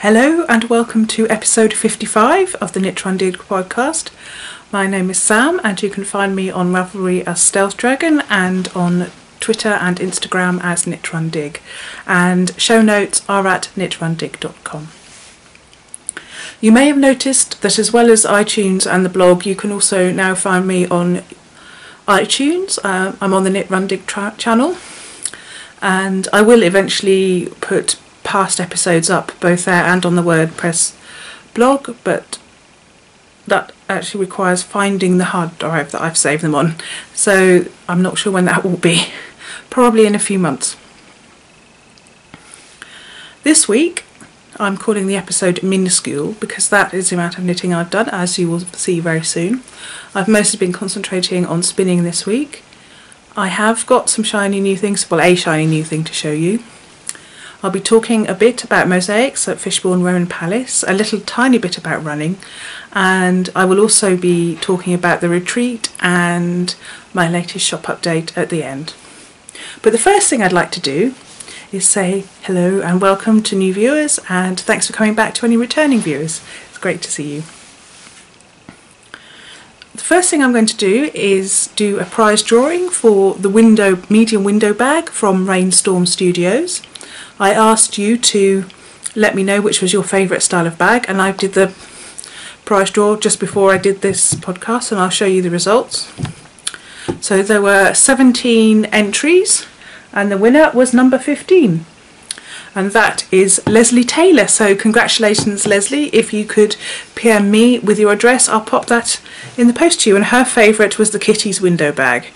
Hello and welcome to episode 55 of the Knit Run Dig podcast. My name is Sam and you can find me on Ravelry as Stealth Dragon and on Twitter and Instagram as Knit Run Dig. And show notes are at knitrundig.com. You may have noticed that as well as iTunes and the blog, you can also now find me on iTunes. I'm on the Knit Run Dig channel, and I will eventually put past episodes up both there and on the WordPress blog, but that actually requires finding the hard drive that I've saved them on, so I'm not sure when that will be. Probably in a few months. This week I'm calling the episode minuscule because that is the amount of knitting I've done, as you will see very soon. I've mostly been concentrating on spinning this week. I have got some shiny new things, well, a shiny new thing to show you. I'll be talking a bit about mosaics at Fishbourne Rowan Palace, a little tiny bit about running, and I will also be talking about the retreat and my latest shop update at the end. But the first thing I'd like to do is say hello and welcome to new viewers, and thanks for coming back to any returning viewers. It's great to see you. The first thing I'm going to do is do a prize drawing for the medium window bag from Rainstorm Studios. I asked you to let me know which was your favourite style of bag, and I did the prize draw just before I did this podcast, and I'll show you the results. So there were 17 entries and the winner was number 15, and that is Leslie Taylor. So congratulations, Leslie. If you could PM me with your address, I'll pop that in the post to you. And her favourite was the Kitty's window bag,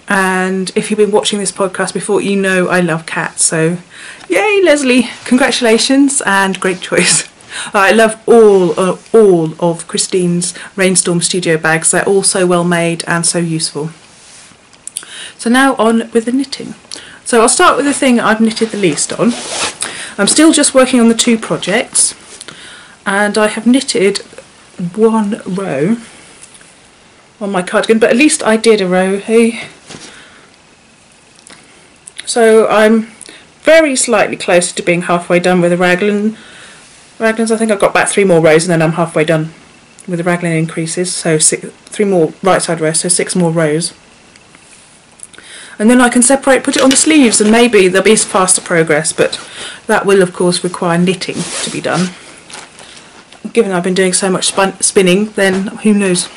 and if you've been watching this podcast before, you know I love cats, so yay Leslie, congratulations and great choice. I love all of Christine's Rainstorm Studio bags. They're all so well made and so useful. So now on with the knitting. So I'll start with the thing I've knitted the least on. I'm still just working on the two projects, and I have knitted one row on my cardigan, but at least I did a row, hey. So I'm very slightly closer to being halfway done with the raglans. I think I've got about 3 more rows and then I'm halfway done with the raglan increases, so 3 more right side rows, so 6 more rows. And then I can put it on the sleeves, and maybe there'll be faster progress, but that will of course require knitting to be done. Given I've been doing so much spinning, then who knows.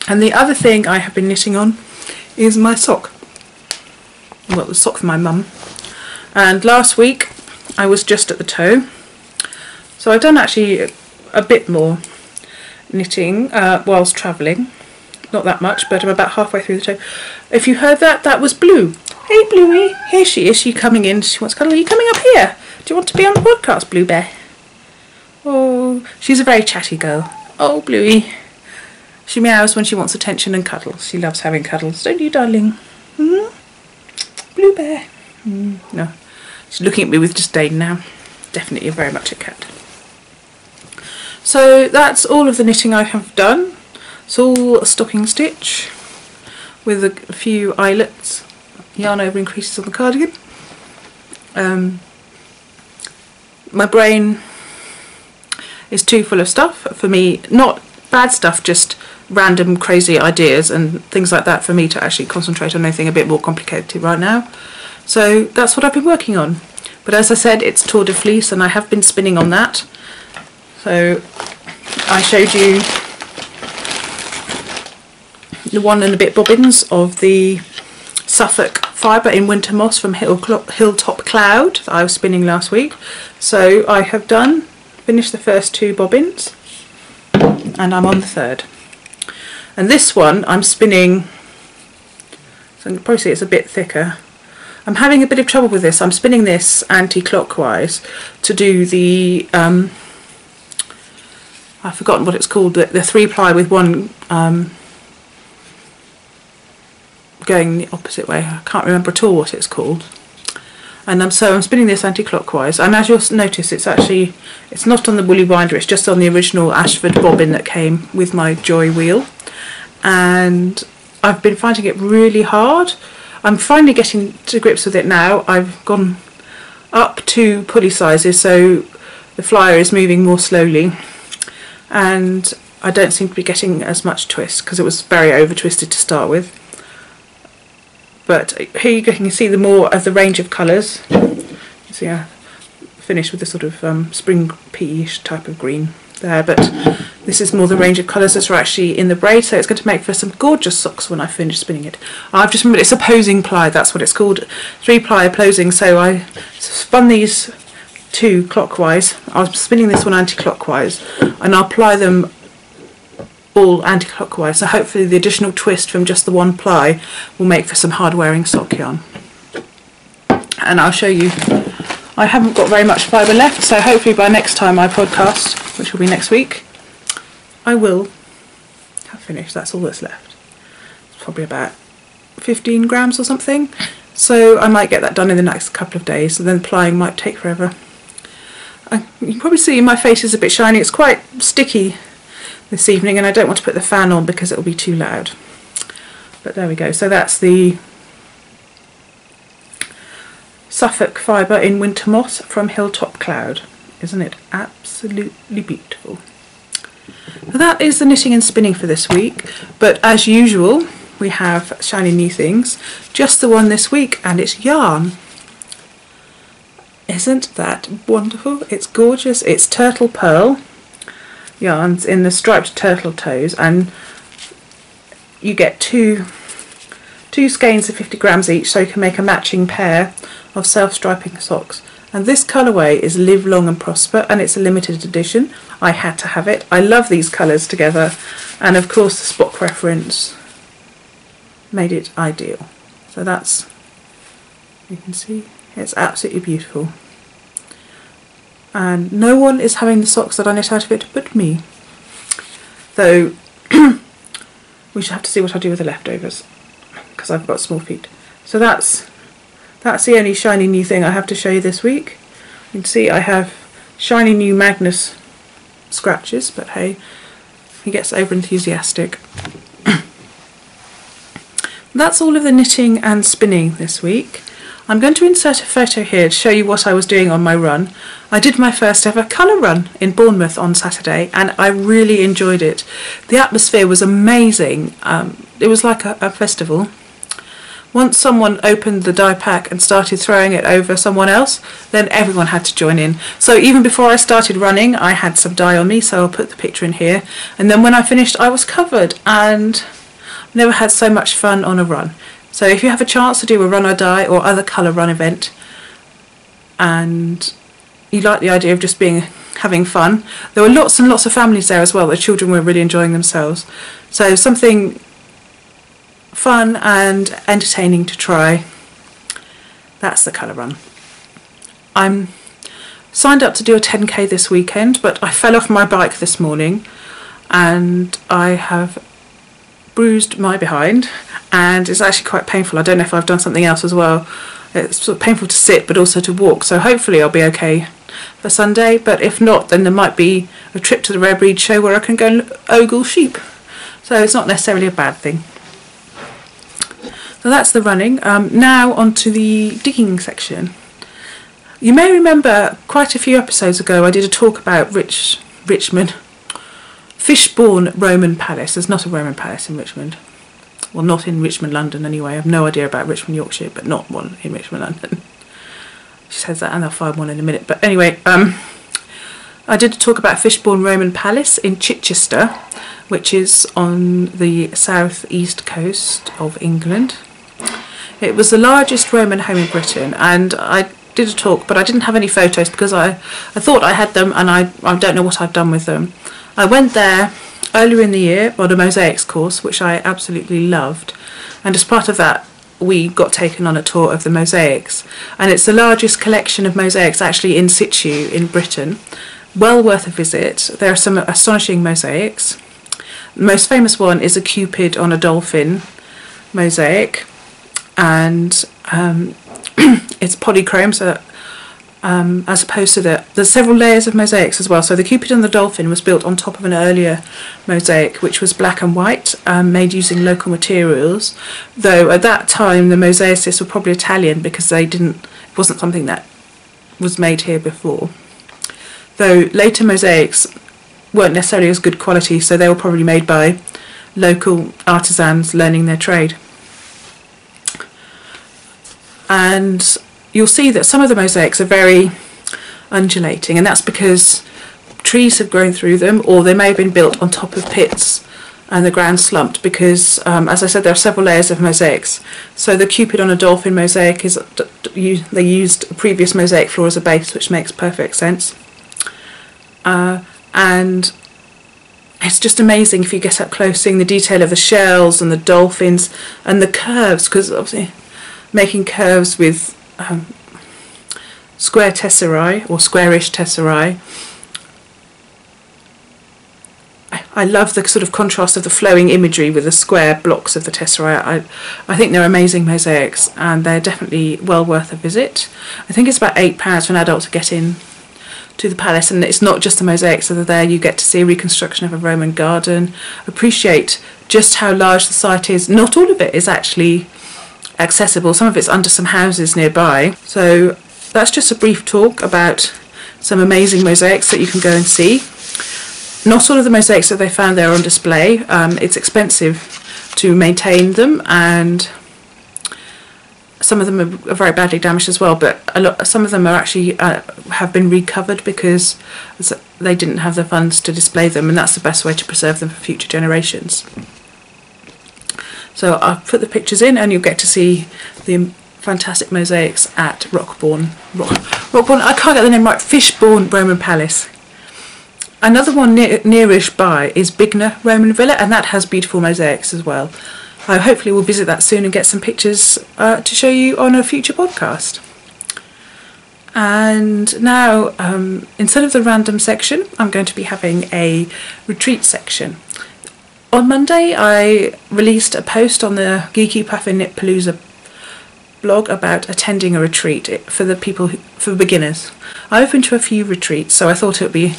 And the other thing I have been knitting on is my sock. Well, the sock for my mum. And last week I was just at the toe, so I've done actually a bit more knitting whilst travelling. Not that much, but I'm about halfway through the toe. If you heard that, that was Blue. Hey Bluey, here she is. She's coming in. She wants to cuddle. Are you coming up here? Do you want to be on the podcast, Blue Bear? Oh, she's a very chatty girl. Oh, Bluey. She meows when she wants attention and cuddles. She loves having cuddles, don't you, darling? Hmm? Blue Bear. No, she's looking at me with disdain now. Definitely very much a cat. So that's all of the knitting I have done. It's all a stocking stitch with a few eyelets, yarn over increases on the cardigan. My brain is too full of stuff for me, not bad stuff, just random crazy ideas and things like that, for me to actually concentrate on anything a bit more complicated right now. So that's what I've been working on. But as I said, it's Tour de Fleece and I have been spinning on that. So I showed you the 1 and a bit bobbins of the Suffolk fibre in Winter Moss from Hilltop Cloud that I was spinning last week. So I have finished the first 2 bobbins and I'm on the 3rd. And this one I'm spinning, so you can probably see it's a bit thicker. I'm having a bit of trouble with this. I'm spinning this anti-clockwise to do the, I've forgotten what it's called, the 3-ply with 1 going the opposite way. I can't remember at all what it's called. And so I'm spinning this anti-clockwise, and as you'll notice, it's not on the woolly winder, it's just on the original Ashford bobbin that came with my Joy wheel, and I've been finding it really hard. I'm finally getting to grips with it now. I've gone up to pulley sizes, so the flyer is moving more slowly, and I don't seem to be getting as much twist because it was very over twisted to start with. But here you can see the more of the range of colours. You see I finished with the sort of spring pea-ish type of green there, but this is more the range of colours that are actually in the braid, so it's going to make for some gorgeous socks when I finish spinning it. I've just remembered it's a posing ply, that's what it's called, 3-ply posing. So I spun these 2 clockwise, I was spinning this one anti-clockwise, and I'll ply them all anti-clockwise, so hopefully the additional twist from just the 1 ply will make for some hard wearing sock yarn. And I'll show you, I haven't got very much fibre left, so hopefully by next time I podcast, which will be next week, I will have finished. That's all that's left. It's probably about 15 grams or something, so I might get that done in the next couple of days, and then plying might take forever. You can probably see my face is a bit shiny. It's quite sticky this evening, and I don't want to put the fan on because it will be too loud. But there we go. So that's the Suffolk fibre in Winter Moss from Hilltop Cloud. Isn't it absolutely beautiful? So that is the knitting and spinning for this week, but as usual we have shiny new things. Just the one this week, and it's yarn. Isn't that wonderful? It's gorgeous. It's Turtle Pearl yarns in the striped turtle toes, and you get two skeins of 50 grams each, so you can make a matching pair of self-striping socks. And this colourway is Live Long and Prosper, and it's a limited edition. I had to have it. I love these colours together, and of course the Spock reference made it ideal. So that's, you can see, it's absolutely beautiful. And no one is having the socks that I knit out of it but me. Though we should have to see what I do with the leftovers, because I've got small feet. So that's the only shiny new thing I have to show you this week. You can see I have shiny new Magnus scratches, but hey, he gets over enthusiastic. That's all of the knitting and spinning this week. I'm going to insert a photo here to show you what I was doing on my run. I did my first ever colour run in Bournemouth on Saturday, and I really enjoyed it. The atmosphere was amazing. It was like a festival. Once someone opened the dye pack and started throwing it over someone else, then everyone had to join in. So even before I started running, I had some dye on me, so I'll put the picture in here. And then when I finished, I was covered, and never had so much fun on a run. So if you have a chance to do a run or dye or other colour run event, and you like the idea of just having fun, there were lots and lots of families there as well. The children were really enjoying themselves. So something fun and entertaining to try. That's the colour run. I'm signed up to do a 10k this weekend, but I fell off my bike this morning and I have bruised my behind, and it's actually quite painful. I don't know if I've done something else as well. It's sort of painful to sit but also to walk, so hopefully I'll be okay for Sunday, but if not, then there might be a trip to the Rare Breed show where I can go and ogle sheep, so it's not necessarily a bad thing. So that's the running. Now on to the digging section. You may remember quite a few episodes ago I did a talk about Richmond Fishbourne Roman Palace. There's not a Roman palace in Richmond. Well, not in Richmond, London anyway. I have no idea about Richmond, Yorkshire, but not one in Richmond, London. She says that and they'll find one in a minute. But anyway, I did talk about Fishbourne Roman Palace in Chichester, which is on the south-east coast of England. It was the largest Roman home in Britain, and I did a talk, but I didn't have any photos because I thought I had them, and I don't know what I've done with them. I went there earlier in the year on a mosaics course, which I absolutely loved, and as part of that we got taken on a tour of the mosaics, and it's the largest collection of mosaics actually in situ in Britain. Well worth a visit. There are some astonishing mosaics. The most famous one is a Cupid on a dolphin mosaic, and it's polychrome, so as opposed to there's several layers of mosaics as well. So the Cupid and the dolphin was built on top of an earlier mosaic which was black and white, made using local materials, though at that time the mosaicists were probably Italian because it wasn't something that was made here before. though later mosaics weren't necessarily as good quality, so they were probably made by local artisans learning their trade. And you'll see that some of the mosaics are very undulating, and that's because trees have grown through them, or they may have been built on top of pits and the ground slumped, because as I said, there are several layers of mosaics. So the Cupid on a dolphin mosaic is, they used a previous mosaic floor as a base, which makes perfect sense. And it's just amazing if you get up close, seeing the detail of the shells and the dolphins and the curves, because obviously making curves with square tesserae or squarish tesserae. I love the sort of contrast of the flowing imagery with the square blocks of the tesserae. I think they're amazing mosaics, and they're definitely well worth a visit. I think it's about £8 for an adult to get in to the palace, and it's not just the mosaics that are there. You get to see a reconstruction of a Roman garden, appreciate just how large the site is. Not all of it is actually accessible, some of it's under some houses nearby. So that's just a brief talk about some amazing mosaics that you can go and see. Not all of the mosaics that they found there are on display. It's expensive to maintain them, and some of them are very badly damaged as well, but some of them are actually have been recovered because they didn't have the funds to display them, and that's the best way to preserve them for future generations. So I'll put the pictures in, and you'll get to see the fantastic mosaics at Rockbourne, I can't get the name right, Fishbourne Roman Palace. Another one nearish by is Bignor Roman Villa, and that has beautiful mosaics as well. I hopefully will visit that soon and get some pictures to show you on a future podcast. And now, instead of the random section, I'm going to be having a retreat section. On Monday, I released a post on the Geeky Puffin Knit Palooza blog about attending a retreat for beginners. I've been to a few retreats, so I thought it would be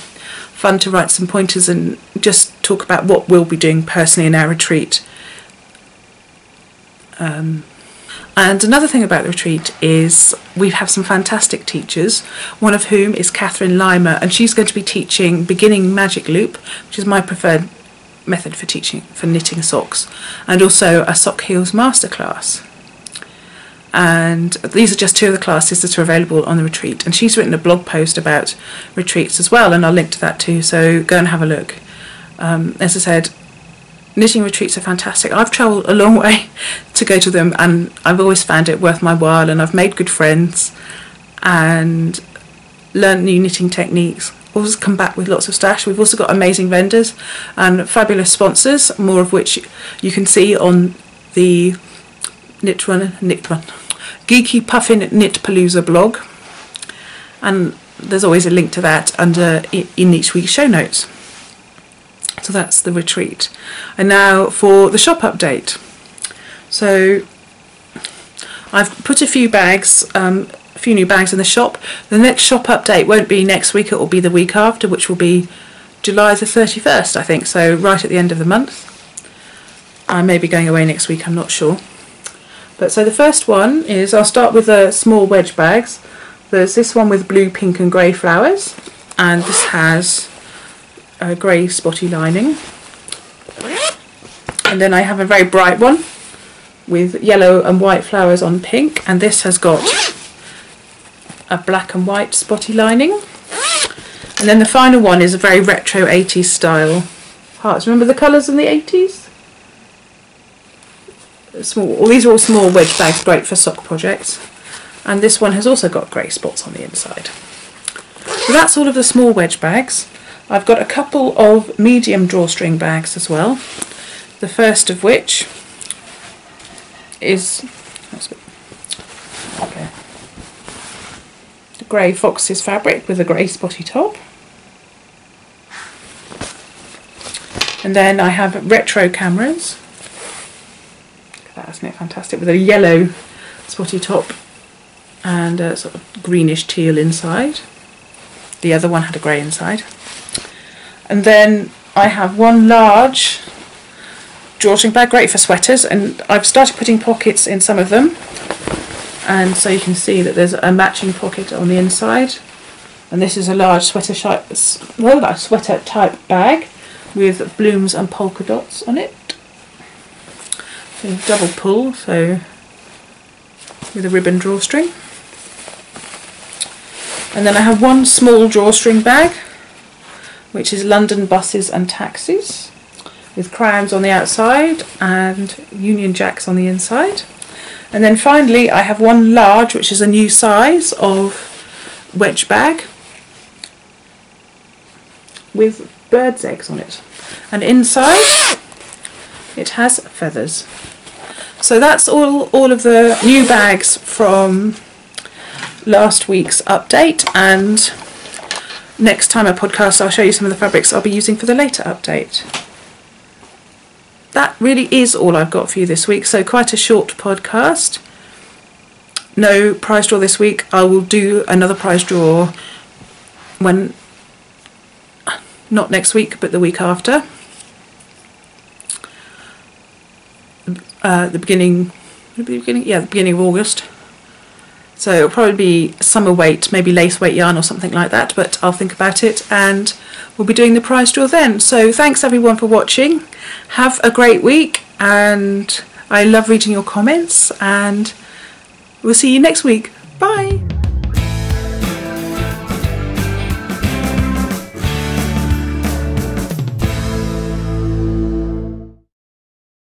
fun to write some pointers and just talk about what we'll be doing personally in our retreat. And another thing about the retreat is we have some fantastic teachers, one of whom is Catherine Limer, and she's going to be teaching beginning magic loop, which is my preferred method for knitting socks, and also a sock heels masterclass. And these are just two of the classes that are available on the retreat, and she's written a blog post about retreats as well, and I'll link to that too, so go and have a look. As I said, knitting retreats are fantastic. I've travelled a long way to go to them, and I've always found it worth my while, and I've made good friends and learned new knitting techniques. Always come back with lots of stash. We've also got amazing vendors and fabulous sponsors, more of which you can see on the Geeky Puffin Knit Palooza blog, and there's always a link to that in each week's show notes. So that's the retreat. And now for the shop update. So I've put a few new bags in the shop. The next shop update won't be next week, it will be the week after, which will be July the 31st, I think, so right at the end of the month. I may be going away next week, I'm not sure. But so the first one is, I'll start with the small wedge bags. There's this one with blue, pink and grey flowers, and this has a grey spotty lining. And then I have a very bright one with yellow and white flowers on pink, and this has got a black and white spotty lining. And then the final one is a very retro 80s style hearts. Remember the colours in the 80s? These are all small wedge bags, great for sock projects. And this one has also got grey spots on the inside. So that's all of the small wedge bags. I've got a couple of medium drawstring bags as well. The first of which is the grey Fox's fabric with a grey spotty top. And then I have retro cameras. Isn't it fantastic, with a yellow spotty top and a sort of greenish teal inside. The other one had a grey inside. And then I have one large drawstring bag, great for sweaters, and I've started putting pockets in some of them, and so you can see that there's a matching pocket on the inside And this is a large sweater type bag with blooms and polka dots on it. So double pull, so with a ribbon drawstring. And then I have one small drawstring bag, which is London buses and taxis, with crowns on the outside and Union Jacks on the inside. And then finally I have one large, which is a new size of wedge bag with bird's eggs on it, and inside it has feathers. So that's all of the new bags from last week's update, and next time I podcast I'll show you some of the fabrics I'll be using for the later update. That really is all I've got for you this week, so quite a short podcast. No prize draw this week. I will do another prize draw when, not next week, but the week after. The beginning of August. So it'll probably be summer weight, maybe lace weight yarn or something like that, but I'll think about it and we'll be doing the prize draw then. So thanks everyone for watching. Have a great week, and I love reading your comments, and we'll see you next week. Bye!